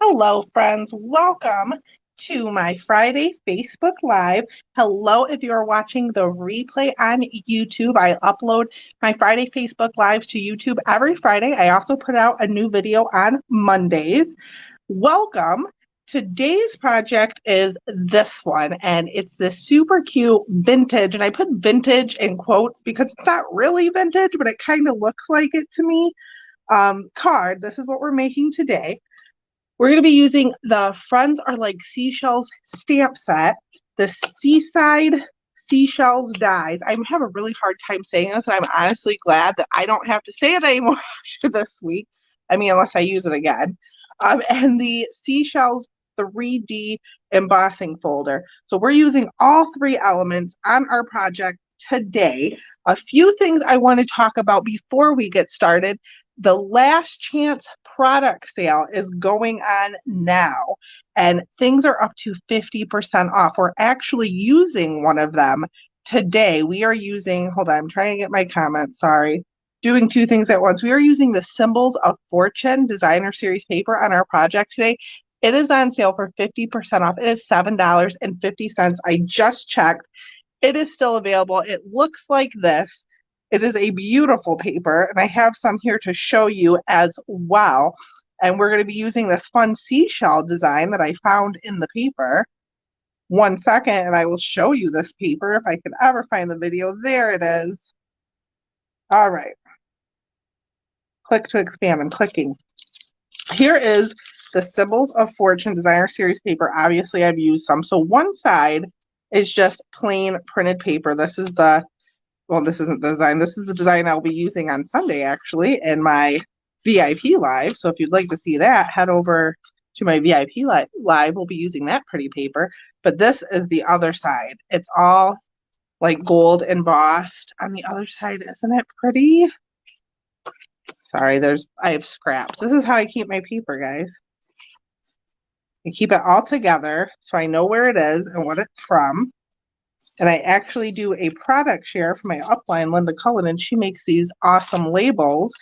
Hello, friends. Welcome to my Friday Facebook Live. Hello, if you are watching the replay on YouTube. I upload my Friday Facebook Lives to YouTube every Friday. I also put out a new video on Mondays. Welcome. Today's project is this one, and it's this super cute vintage, and I put vintage in quotes because it's not really vintage, but it kind of looks like it to me. Card. This is what we're making today. We're going to be using the Friends Are Like Seashells stamp set, the Seaside Seashells dies. I have a really hard time saying this, and I'm honestly glad that I don't have to say it anymore after this week. I mean, unless I use it again. And the Seashells 3D embossing folder. So we're using all three elements on our project today. A few things I want to talk about before we get started. The last chance product sale is going on now, and things are up to 50% off. We're actually using one of them today. We are using, hold on, I'm trying to get my comment, sorry. Doing two things at once. We are using the Symbols of Fortune designer series paper on our project today. It is on sale for 50% off. It is $7.50. I just checked. It is still available. It looks like this. It is a beautiful paper, and I have some here to show you as well. And we're going to be using this fun seashell design that I found in the paper. 1 second, and I will show you this paper if I can ever find the video. There it is. All right. Click to expand. I'm clicking. Here is the Symbols of Fortune designer series paper. Obviously, I've used some. So one side is just plain printed paper. This is the well, this isn't the design. This is the design I'll be using on Sunday, actually, in my VIP live. So if you'd like to see that, head over to my VIP live. We'll be using that pretty paper. But this is the other side. It's all like gold embossed on the other side. Isn't it pretty? Sorry, I have scraps. This is how I keep my paper, guys. I keep it all together so I know where it is and what it's from. And I actually do a product share for my upline, Linda Cullen, and she makes these awesome labels,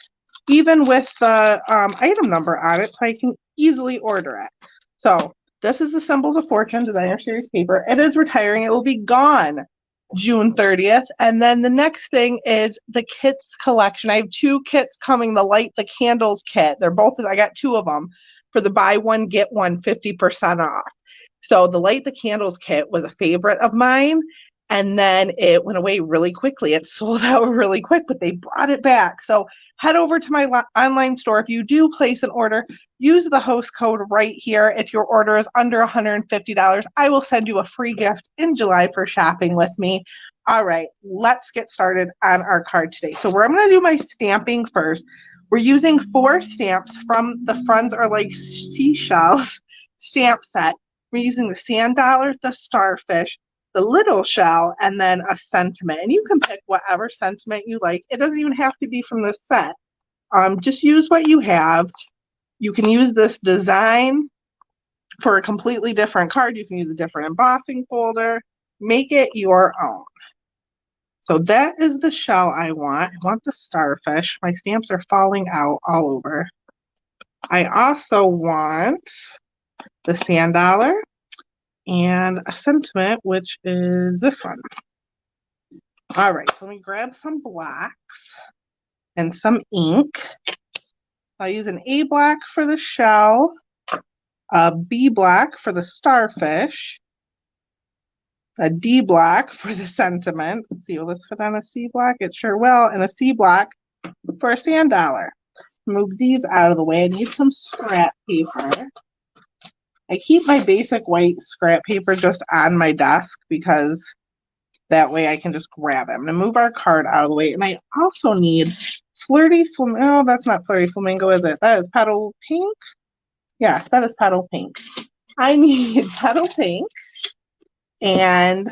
even with the item number on it, so I can easily order it. So this is the Symbols of Fortune designer series paper. It is retiring. It will be gone June 30th. And then the next thing is the kits collection. I have two kits coming, the Light the Candles kit. They're both, I got two of them for the buy one, get one 50% off. So the Light the Candles kit was a favorite of mine, and then it went away really quickly. It sold out really quick, but they brought it back. So head over to my online store. If you do place an order, use the host code right here. If your order is under $150, I will send you a free gift in July for shopping with me. All right, let's get started on our card today. So I'm going to do my stamping first. We're using 4 stamps from the Friends Are Like Seashells stamp set. We're using the sand dollar, the starfish, the little shell, and then a sentiment. And you can pick whatever sentiment you like. It doesn't even have to be from the set. Just use what you have. You can use this design for a completely different card. You can use a different embossing folder. Make it your own. So that is the shell I want. I want the starfish. My stamps are falling out all over. I also want the sand dollar and a sentiment, which is this one. All right, so let me grab some blocks and some ink. I'll use an A block for the shell, a B block for the starfish, a D block for the sentiment. Let's see, will this fit on a C block? It sure will, and a C block for a sand dollar. Move these out of the way. I need some scrap paper. I keep my basic white scrap paper just on my desk because that way I can just grab it. I'm going to move our card out of the way. And I also need Flirty Flamingo. Oh, that's not Flirty Flamingo, is it? That is Petal Pink. Yes, that is Petal Pink. I need Petal Pink and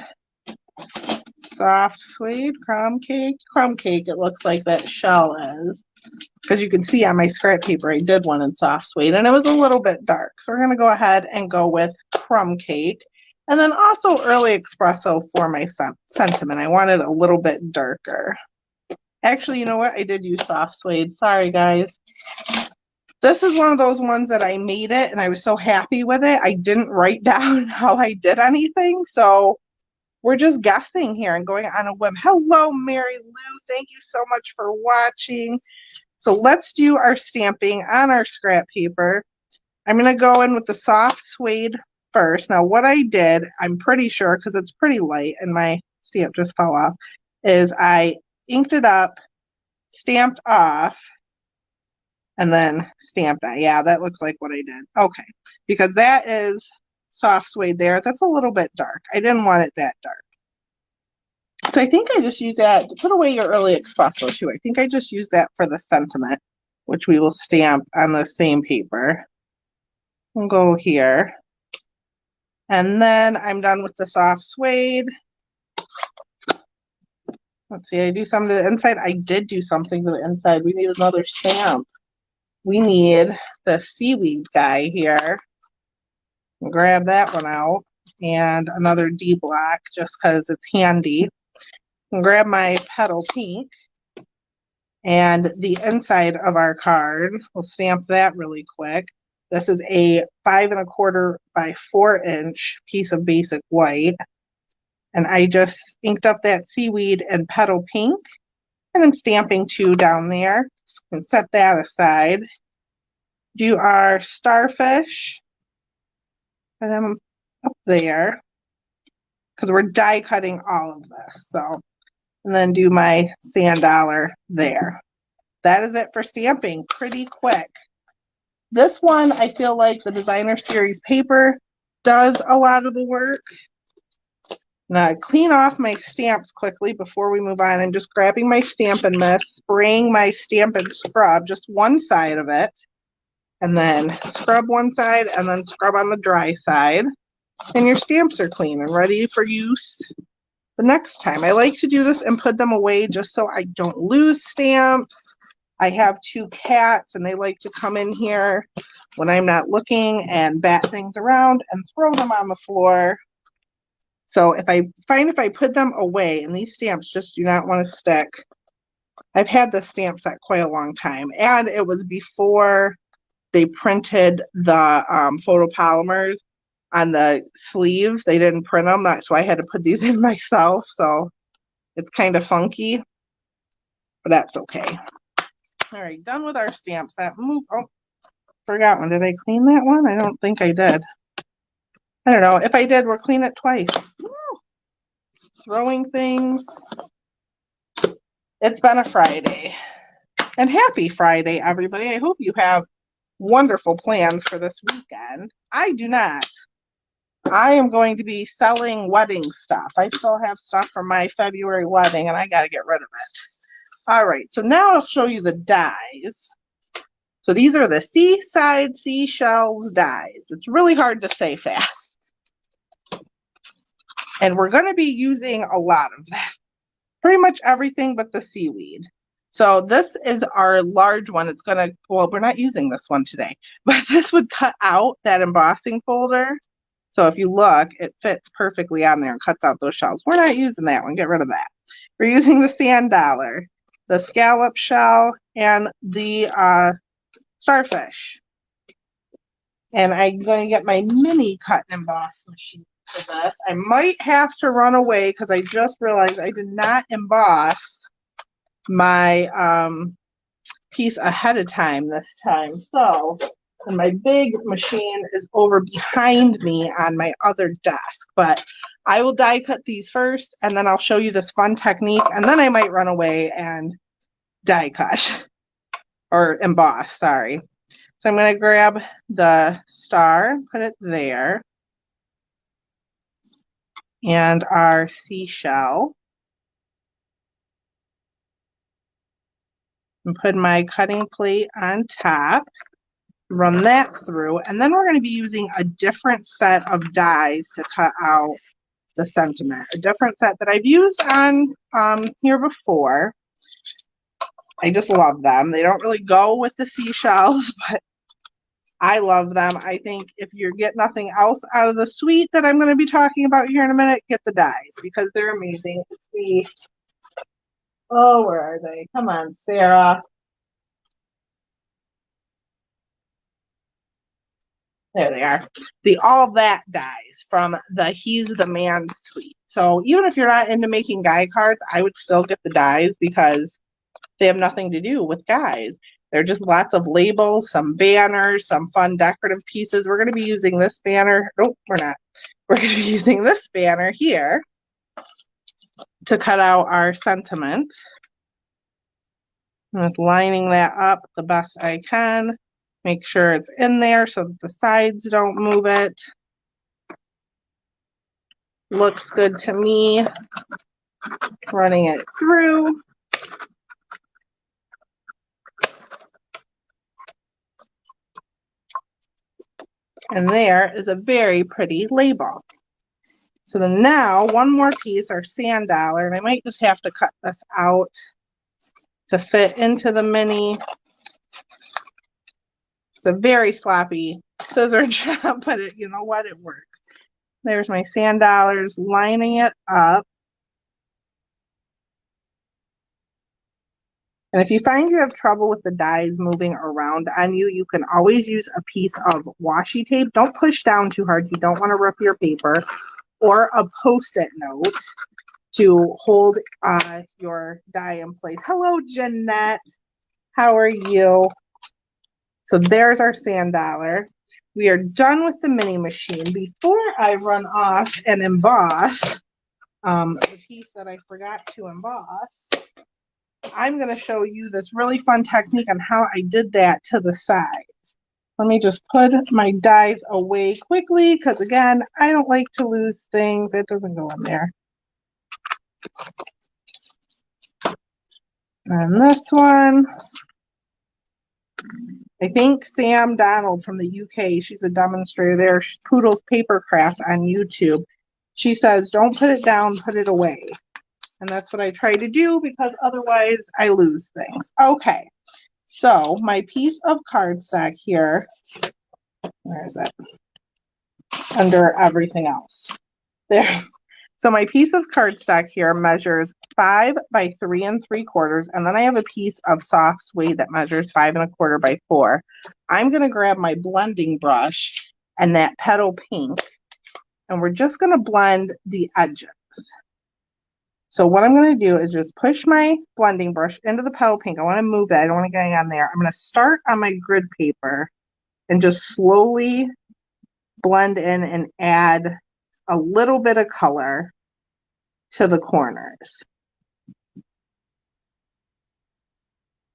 soft suede crumb cake. Crumb cake, it looks like that shell is. Because you can see on my scrap paper, I did one in soft suede, and it was a little bit dark. So we're going to go ahead and go with crumb cake. And then also early espresso for my sentiment. I wanted a little bit darker. Actually, you know what? I did use soft suede. Sorry, guys. This is one of those ones that I made it and I was so happy with it. I didn't write down how I did anything. So we're just guessing here and going on a whim. Hello, Mary Lou. Thank you so much for watching. So let's do our stamping on our scrap paper. I'm going to go in with the soft suede first. Now, what I did, I'm pretty sure, because it's pretty light and my stamp just fell off, is I inked it up, stamped off, and then stamped on. Yeah, that looks like what I did. Okay, because that is soft suede there. That's a little bit dark. I didn't want it that dark. So I think I just use that to put away your early espresso too. I think I just use that for the sentiment, which we will stamp on the same paper. We'll go here. And then I'm done with the soft suede. Let's see, I do something to the inside. I did do something to the inside. We need another stamp. We need the seaweed guy here. Grab that one out. And another D block just because it's handy. And grab my petal pink. And the inside of our card, we'll stamp that really quick. This is a 5 1/4 by 4 inch piece of basic white. And I just inked up that seaweed and petal pink. And I'm stamping 2 down there. And set that aside. Do our starfish. And I'm up there. Because we're die cutting all of this. So, and then do my sand dollar there. That is it for stamping. Pretty quick. This one, I feel like the designer series paper does a lot of the work. Now, I clean off my stamps quickly before we move on. I'm just grabbing my Stampin' Mist, spraying my Stampin' Scrub, just one side of it, and then scrub one side and then scrub on the dry side. And your stamps are clean and ready for use the next time. I like to do this and put them away just so I don't lose stamps. I have 2 cats and they like to come in here when I'm not looking and bat things around and throw them on the floor. So if I put them away, and these stamps just do not want to stick. I've had this stamp set quite a long time, and it was before they printed the photopolymers on the sleeves. They didn't print them, so I had to put these in myself. So it's kind of funky, but that's okay. All right, done with our stamp set. Oh, forgot one. Did I clean that one? I don't think I did. I don't know. If I did, we'll clean it twice. Woo! Throwing things. It's been a Friday. And happy Friday, everybody. I hope you have wonderful plans for this weekend. I do not. I am going to be selling wedding stuff. I still have stuff from my February wedding, and I got to get rid of it. All right, so now I'll show you the dies. So these are the Seaside Seashells dies. It's really hard to say fast. And we're going to be using a lot of them. Pretty much everything but the seaweed. So this is our large one. It's going to, well, we're not using this one today, but this would cut out that embossing folder. So if you look, it fits perfectly on there and cuts out those shells. We're not using that one. Get rid of that. We're using the sand dollar, the scallop shell, and the starfish. And I'm going to get my mini cut and emboss machine for this. I might have to run away because I just realized I did not emboss my piece ahead of time this time. So, and my big machine is over behind me on my other desk, but I will die cut these first and then I'll show you this fun technique and then I might run away and die cut or emboss, sorry. So I'm going to grab the star, put it there, and our seashell. And put my cutting plate on top, run that through, and then we're going to be using a different set of dies to cut out the sentiment. A different set that I've used on here before. I just love them. They don't really go with the seashells, but I love them. I think if you get nothing else out of the suite that I'm going to be talking about here in a minute, get the dies because they're amazing. It's the, oh, where are they? Come on, Sarah. There they are. The All That dies from the He's the Man suite. So even if you're not into making guy cards, I would still get the dies because they have nothing to do with guys. They're just lots of labels, some banners, some fun decorative pieces. We're going to be using this banner. Nope, we're not. We're going to be using this banner here to cut out our sentiment. I'm just lining that up the best I can. Make sure it's in there so that the sides don't move it. Looks good to me. Running it through. And there is a very pretty label. So then now one more piece, our sand dollar, and I might just have to cut this out to fit into the mini. It's a very sloppy scissor job, but it, you know what, it works. There's my sand dollars, lining it up. And if you find you have trouble with the dies moving around on you, you can always use a piece of washi tape. Don't push down too hard. You don't want to rip your paper, or a Post-it note to hold your die in place. Hello, Jeanette. How are you? So there's our sand dollar. We are done with the mini machine. Before I run off and emboss the piece that I forgot to emboss, I'm going to show you this really fun technique on how I did that to the sides. Let me just put my dies away quickly because, again, I don't like to lose things. It doesn't go in there. And this one, I think Sam Donald from the UK, she's a demonstrator there. She's Poodle's Papercraft on YouTube. She says, don't put it down, put it away. And that's what I try to do because otherwise I lose things. Okay, so my piece of cardstock here, where is it? Under everything else. There. So my piece of cardstock here measures 5 by 3 3/4, and then I have a piece of soft suede that measures 5 1/4 by 4. I'm going to grab my blending brush and that petal pink, and we're just going to blend the edges. So what I'm going to do is just push my blending brush into the petal pink. I want to move that. I don't want to get on there. I'm going to start on my grid paper and just slowly blend in and add a little bit of color to the corners.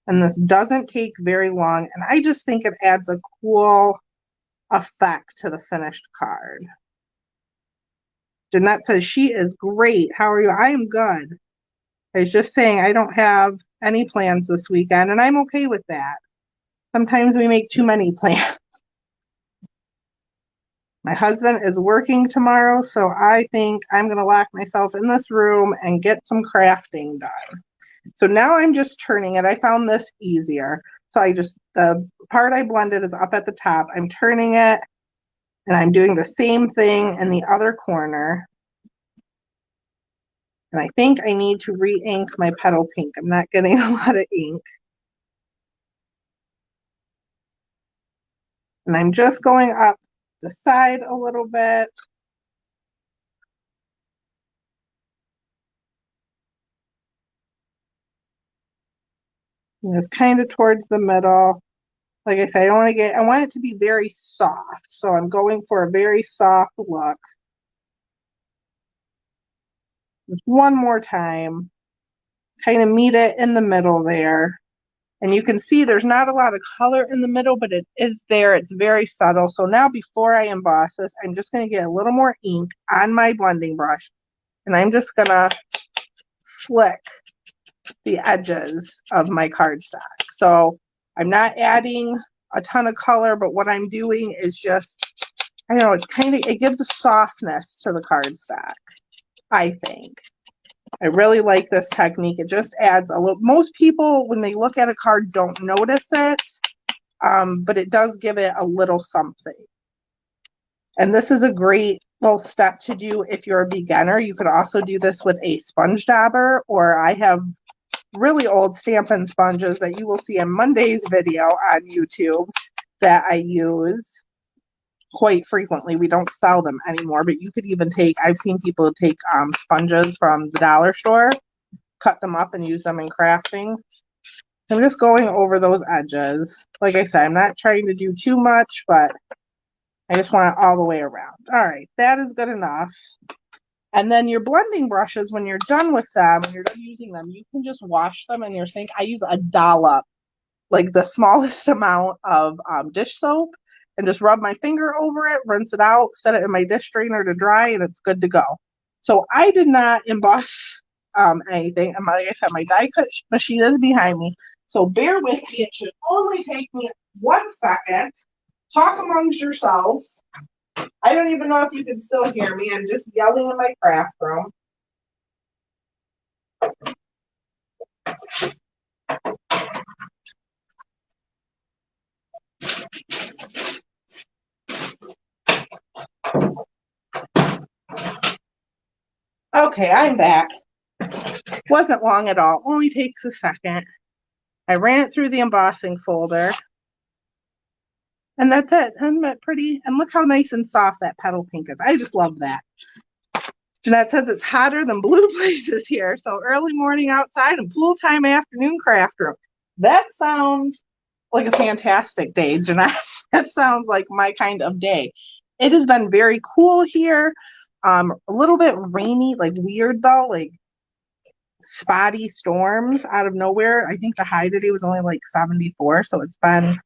And this doesn't take very long, and I just think it adds a cool effect to the finished card. Jeanette says she is great. How are you? I am good. I was just saying I don't have any plans this weekend, and I'm okay with that. Sometimes we make too many plans. My husband is working tomorrow, so I think I'm going to lock myself in this room and get some crafting done. So now I'm just turning it. I found this easier. So the part I blended is up at the top. I'm turning it, and I'm doing the same thing in the other corner. And I think I need to re-ink my petal pink. I'm not getting a lot of ink. And I'm just going up the side a little bit. And just kind of towards the middle. Like I said, I want it to be very soft. So I'm going for a very soft look. Just one more time. Kind of meet it in the middle there. And you can see there's not a lot of color in the middle, but it is there. It's very subtle. So now before I emboss this, I'm just going to get a little more ink on my blending brush. And I'm just going to flick the edges of my cardstock. So I'm not adding a ton of color, but what I'm doing is just, I don't know, it gives a softness to the cardstock, I think. I really like this technique. It just adds a little, most people, when they look at a card, don't notice it, but it does give it a little something. And this is a great little step to do if you're a beginner. You could also do this with a sponge dauber, or I have really old Stampin' sponges that you will see in Monday's video on YouTube that I use quite frequently. We don't sell them anymore, but you could even take, I've seen people take sponges from the dollar store, cut them up and use them in crafting. I'm just going over those edges. Like I said, I'm not trying to do too much, but I just want it all the way around. All right, that is good enough. And then your blending brushes, when you're done with them, when you're done using them, you can just wash them in your sink. I use a dollop, like the smallest amount of dish soap, and just rub my finger over it, rinse it out, set it in my dish drainer to dry, and it's good to go. So I did not emboss anything. And like I said, my die cut machine is behind me. So bear with me. It should only take me 1 second. Talk amongst yourselves. I don't even know if you can still hear me. I'm just yelling in my craft room. Okay, I'm back. Wasn't long at all. Only takes a second. I ran it through the embossing folder. And that's it. Isn't that pretty? And look how nice and soft that petal pink is. I just love that. Jeanette says it's hotter than blue places here. So early morning outside and pool time afternoon craft room. That sounds like a fantastic day, Jeanette. That sounds like my kind of day. It has been very cool here. A little bit rainy, like weird though, like spotty storms out of nowhere. I think the high today was only like 74, so it's been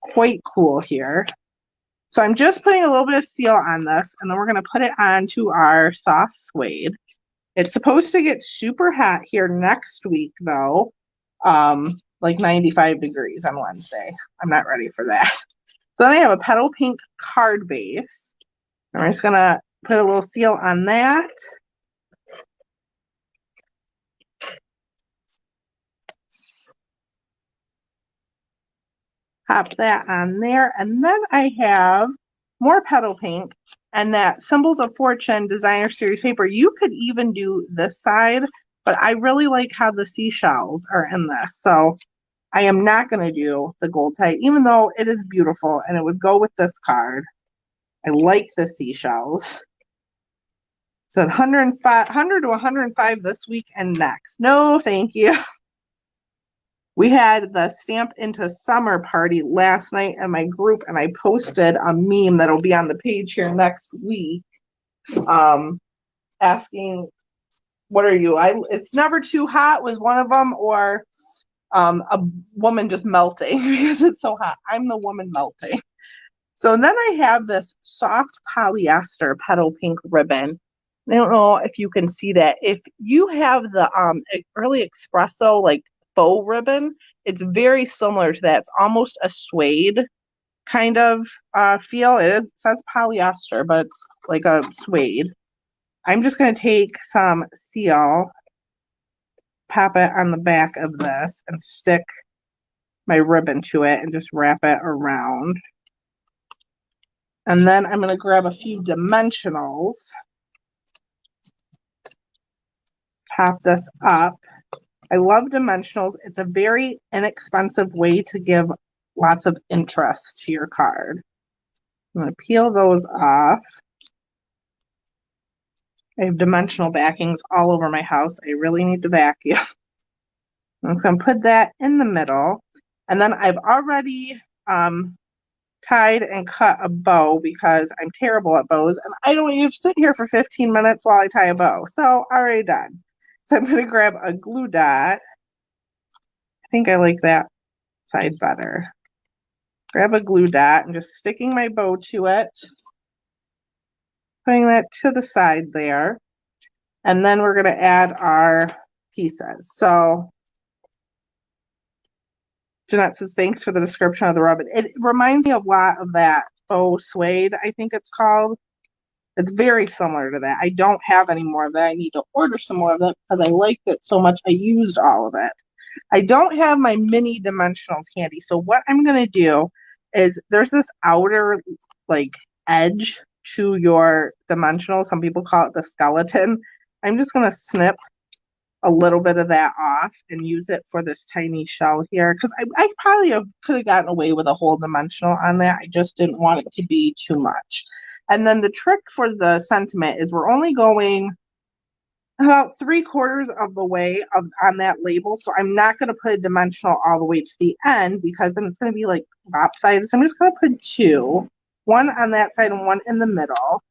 quite cool here. So I'm just putting a little bit of seal on this, and then we're going to put it onto our soft suede. It's supposed to get super hot here next week, though, like 95 degrees on Wednesday. I'm not ready for that. So then I have a petal pink card base. I'm just going to put a little seal on that. Pop that on there. And then I have more petal pink and that Symbols of Fortune Designer Series paper. You could even do this side, but I really like how the seashells are in this. So I am not going to do the gold tie, even though it is beautiful and it would go with this card. I like the seashells. So 100 to 105 this week and next. No, thank you. We had the Stamp Into Summer party last night in my group, and I posted a meme that'll be on the page here next week, asking, what are you? It's never too hot was one of them, or a woman just melting because it's so hot. I'm the woman melting. So then I have this soft polyester petal pink ribbon. I don't know if you can see that. If you have the early espresso like faux ribbon, it's very similar to that. It's almost a suede kind of feel. It says polyester, but it's like a suede. I'm just going to take some seal, pop it on the back of this, and stick my ribbon to it and just wrap it around. And then I'm going to grab a few dimensionals, pop this up. I love dimensionals. It's a very inexpensive way to give lots of interest to your card. I'm going to peel those off. I have dimensional backings all over my house. I really need to vacuum. I'm just going to put that in the middle. And then I've already tied and cut a bow because I'm terrible at bows. And I don't even sit here for 15 minutes while I tie a bow. So already done. So I'm going to grab a glue dot. I think I like that side better. Grab a glue dot and just sticking my bow to it. Putting that to the side there. And then we're going to add our pieces. So Jeanette says, thanks for the description of the ribbon. It reminds me a lot of that faux suede, I think it's called. It's very similar to that. I don't have any more of that. I need to order some more of it because I liked it so much. I used all of it. I don't have my mini dimensionals handy. So what I'm going to do is there's this outer like edge to your dimensional. Some people call it the skeleton. I'm just going to snip a little bit of that off and use it for this tiny shell here because I probably could have gotten away with a whole dimensional on that. I just didn't want it to be too much. And then the trick for the sentiment is we're only going about 3/4 of the way on that label. So I'm not going to put a dimensional all the way to the end because then it's going to be like lopsided. So I'm just going to put two, one on that side and one in the middle.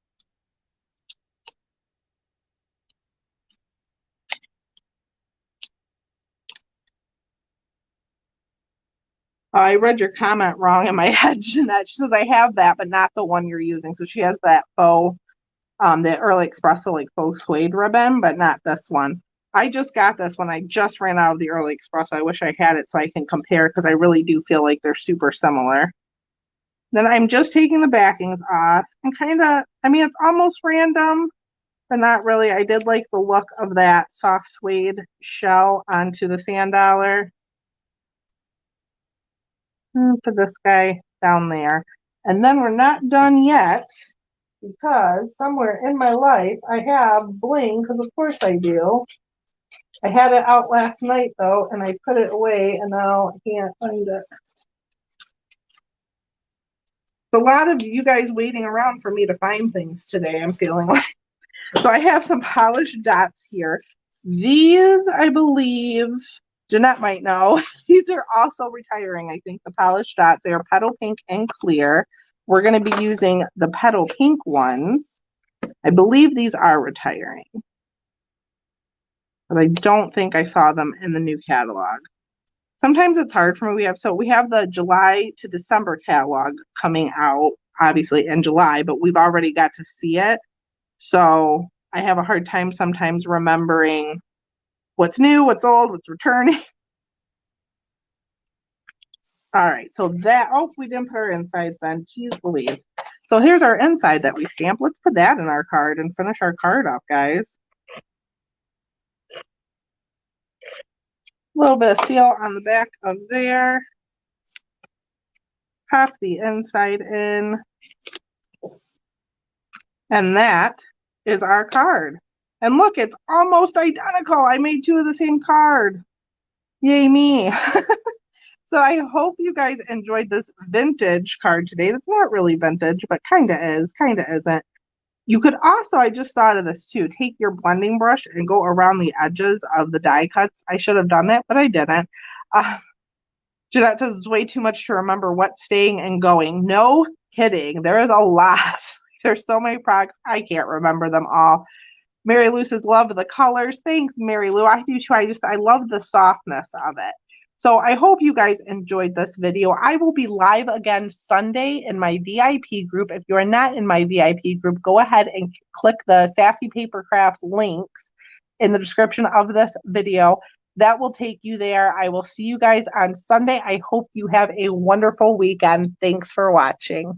I read your comment wrong in my head, Jeanette. She says I have that, but not the one you're using. So she has that faux, the Early Espresso like faux suede ribbon, but not this one. I just got this one. I just ran out of the Early Espresso. I wish I had it so I can compare because I really do feel like they're super similar. Then I'm just taking the backings off and kind of, I mean, it's almost random, but not really. I did like the look of that soft suede shell onto the sand dollar. Put this guy down there. And then we're not done yet because somewhere in my life I have bling, because of course I do. I had it out last night though, and I put it away and now I can't find it. A lot of you guys waiting around for me to find things today, I'm feeling like. So I have some polished dots here. These, I believe, Jeanette might know, these are also retiring, I think, the polished dots. They are petal pink and clear. We're going to be using the petal pink ones. I believe these are retiring. But I don't think I saw them in the new catalog. Sometimes it's hard for me. We have the July to December catalog coming out, obviously, in July, but we've already got to see it. So I have a hard time sometimes remembering what's new, what's old, what's returning. All right, so that, oh, we didn't put our inside then. Jeez Louise. So here's our inside that we stamped. Let's put that in our card and finish our card up, guys. A little bit of seal on the back of there. Pop the inside in. And that is our card. And look, it's almost identical. I made two of the same card. Yay me. So I hope you guys enjoyed this vintage card today. That's not really vintage, but kind of is, kind of isn't. You could also, I just thought of this too, take your blending brush and go around the edges of the die cuts. I should have done that, but I didn't. Jeanette says it's way too much to remember what's staying and going. No kidding. There is a lot. There's so many products. I can't remember them all. Mary Lou says, love the colors. Thanks, Mary Lou. I do too. I love the softness of it. So I hope you guys enjoyed this video. I will be live again Sunday in my VIP group. If you're not in my VIP group, go ahead and click the Sassy Paper Crafts links in the description of this video. That will take you there. I will see you guys on Sunday. I hope you have a wonderful weekend. Thanks for watching.